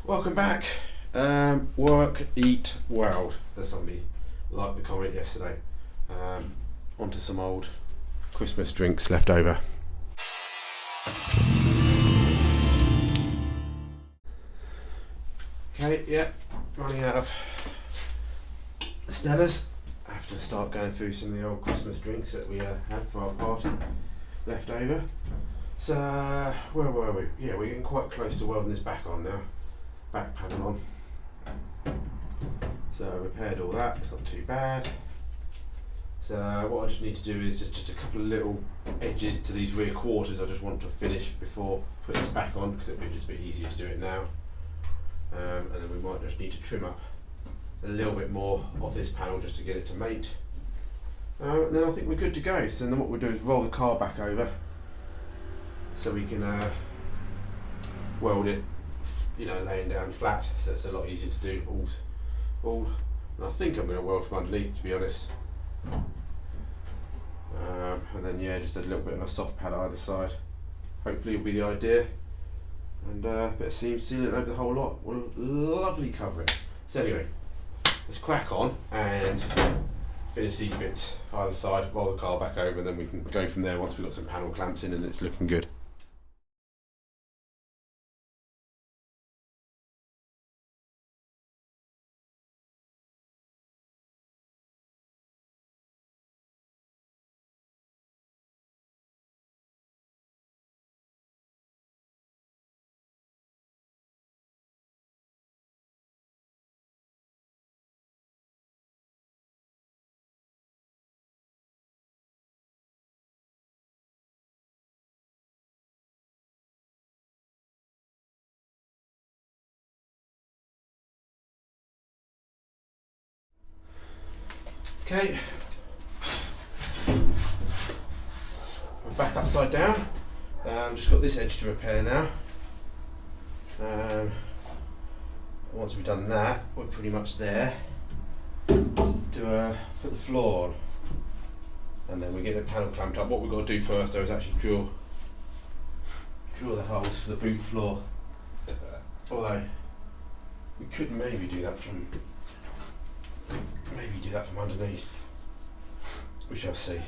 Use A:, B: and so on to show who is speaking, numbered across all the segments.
A: Welcome back. Work, eat, weld. There's somebody liked the comment yesterday. Onto some old Christmas drinks left over. Okay, yeah, running out of Stellas. I have to start going through some of the old Christmas drinks that we had for our party left over. So, where were we? Yeah, we're getting quite close to welding this back on now. Back panel on. So I repaired all that, it's not too bad. So what I just need to do is just a couple of little edges to these rear quarters I just want to finish before putting this back on, because it would just be easier to do it now. And then we might just need to trim up a little bit more of this panel just to get it to mate. And then I think we're good to go. So then what we'll do is roll the car back over so we can weld it, you know, laying down flat, so it's a lot easier to do all. And I think I'm going to weld from underneath, to be honest. And then yeah, just a little bit of a soft pad either side. Hopefully will be the idea. And a bit of seam sealant over the whole lot will lovely cover it. So anyway, let's crack on and finish these bits either side, roll the car back over, and then we can go from there once we've got some panel clamps in and it's looking good. Okay, we're back upside down. Just got this edge to repair now. Once we've done that, we're pretty much there to put the floor on, and then we get the panel clamped up. What we've got to do first, though, is actually drill the holes for the boot floor. Although we could maybe do that from underneath. We shall see.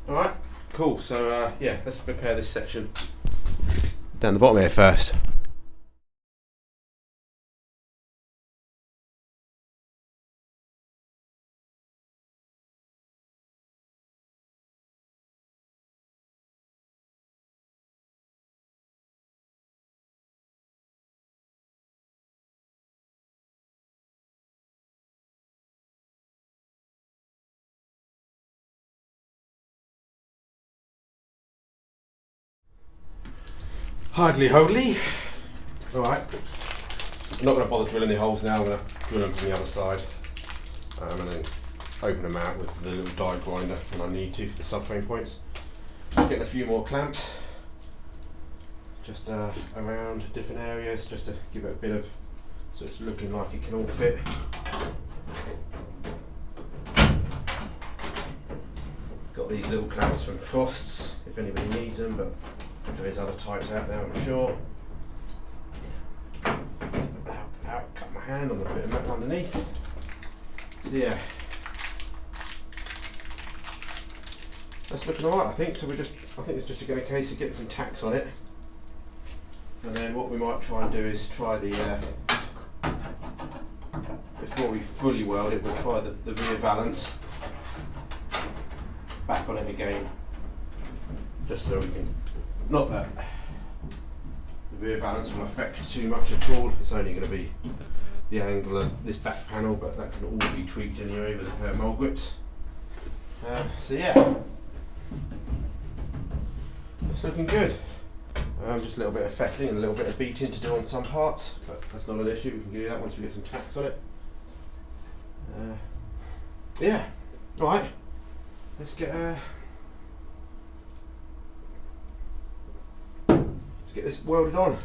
A: Alright, cool. So yeah, let's repair this section down the bottom here first. Hardly holy. Alright, I'm not going to bother drilling the holes now, I'm going to drill them from the other side and then open them out with the little die grinder when I need to for the subframe points. Just getting a few more clamps just around different areas, just to give it a bit of, so it's looking like it can all fit. Got these little clamps from Frost's if anybody needs them, but there is other types out there, I'm sure. Cut my hand on the bit of metal underneath. So yeah, that's looking alright, I think. So I think it's just a case of getting some tacks on it, and then what we might try and do is try the before we fully weld it, we'll try the rear valance back on it again, just so we can. Not that the rear valance will affect too much at all, it's only going to be the angle of this back panel, but that can all be tweaked anyway with a pair of mole grips. So yeah, it's looking good. Just a little bit of fettling and a little bit of beating to do on some parts, but that's not an issue, we can do that once we get some tacks on it. Yeah, alright, let's get this welded on,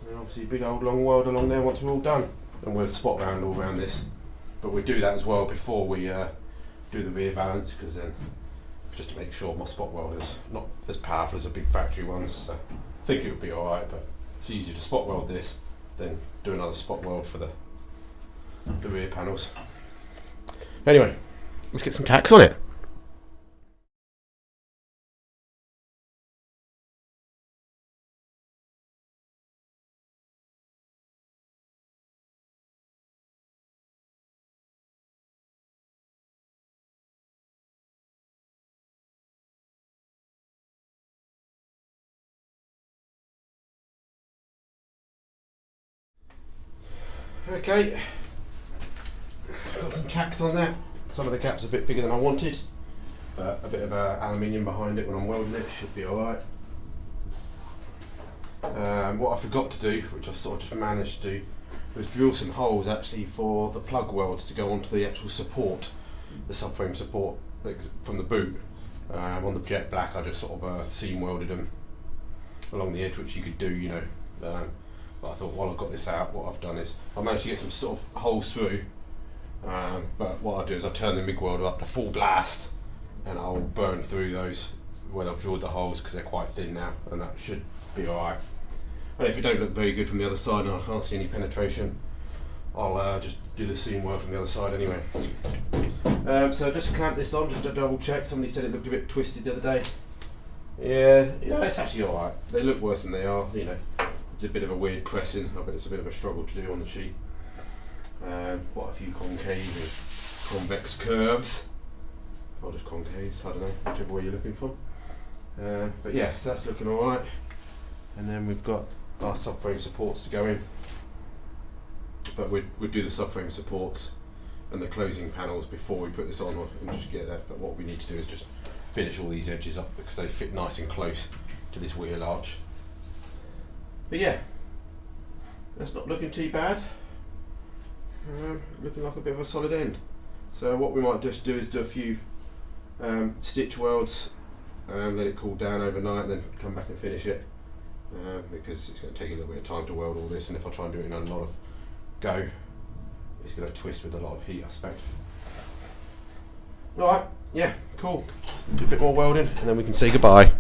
A: and obviously a big old long weld along there once we're all done, and we'll spot round all around this, but we'll do that as well before we do the rear valance, because then just to make sure my spot welder's not as powerful as the big factory ones. So I think it would be alright, but it's easier to spot weld this than do another spot weld for the rear panels. Anyway, let's get some tacks on it. Okay, got some tacks on that. Some of the caps are a bit bigger than I wanted, but a bit of aluminium behind it when I'm welding it should be alright. What I forgot to do, which I sort of just managed to do, was drill some holes actually for the plug welds to go onto the actual support, the subframe support from the boot. On the jet black I just sort of seam welded them along the edge, which you could do, you know. But I thought while I've got this out, what I've done is I managed to get some sort of holes through. But what I'll do is I'll turn the MIG welder up to full blast and I'll burn through those where I've drilled the holes, because they're quite thin now, and that should be alright. And if it don't look very good from the other side and I can't see any penetration, I'll just do the seam weld from the other side anyway. So just to clamp this on, just to double check, somebody said it looked a bit twisted the other day. Yeah, you know, it's actually alright. They look worse than they are, you know. It's a bit of a weird pressing. I bet it's a bit of a struggle to do on the sheet. Quite a few concave and convex curves. Or just concaves, I don't know, whichever way you're looking for. But yeah, so that's looking alright. And then we've got our subframe supports to go in. But we'd do the subframe supports and the closing panels before we put this on and just get that. But what we need to do is just finish all these edges up because they fit nice and close to this wheel arch. But yeah, that's not looking too bad. Looking like a bit of a solid end. So what we might just do is do a few stitch welds and let it cool down overnight and then come back and finish it, because it's going to take a little bit of time to weld all this, and if I try and do it in a lot of go, it's going to twist with a lot of heat, I suspect. Alright, yeah, cool. Do a bit more welding and then we can say goodbye.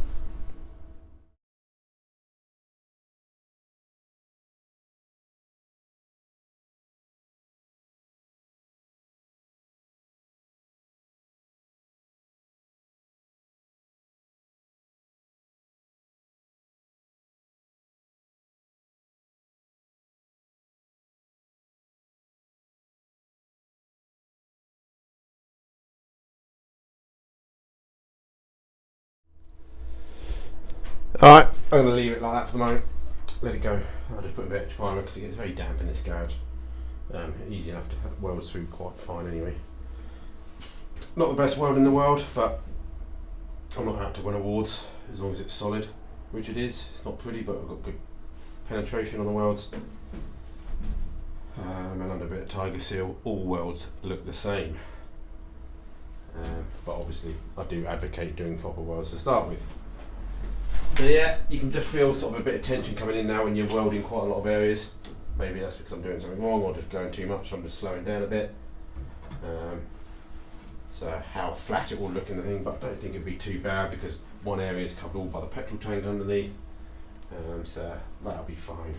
A: Alright, I'm going to leave it like that for the moment. Let it go. I'll just put a bit of primer because it gets very damp in this garage. Easy enough to weld through quite fine anyway. Not the best weld in the world, but I'm not out to win awards as long as it's solid, which it is. It's not pretty, but I've got good penetration on the welds. And under a bit of Tiger Seal, all welds look the same. But obviously I do advocate doing proper welds to start with. So yeah, you can just feel sort of a bit of tension coming in now when you're welding quite a lot of areas. Maybe that's because I'm doing something wrong or just going too much, so I'm just slowing down a bit. So how flat it will look in the thing, but I don't think it'd be too bad because one area is covered all by the petrol tank underneath. So that'll be fine.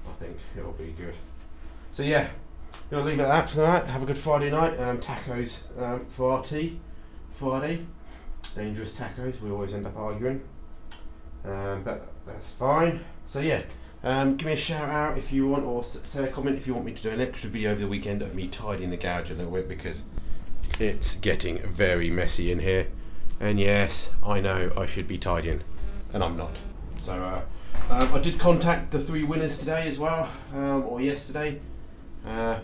A: I think it'll be good. So yeah, gonna leave it at that for tonight. Have a good Friday night. Tacos for RT Friday. Dangerous tacos. We always end up arguing. But that's fine. So yeah, give me a shout out if you want, or say a comment if you want me to do an extra video over the weekend of me tidying the garage a little bit, because it's getting very messy in here. And yes, I know I should be tidying, and I'm not. So I did contact the 3 winners today as well, or yesterday. I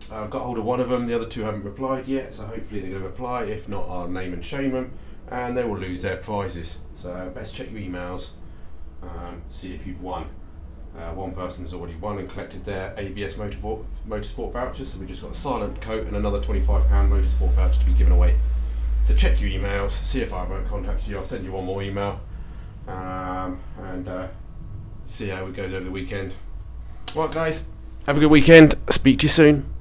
A: got hold of one of them, the other 2 haven't replied yet, so hopefully they're going to reply. If not, I'll name and shame them, and they will lose their prizes. So best check your emails, see if you've won. One person's already won and collected their ABS motorsport vouchers, so we just got a silent coat and another £25 motorsport voucher to be given away. So check your emails, see if I won't contact you. I'll send you one more email, and see how it goes over the weekend. Right guys, have a good weekend. Speak to you soon.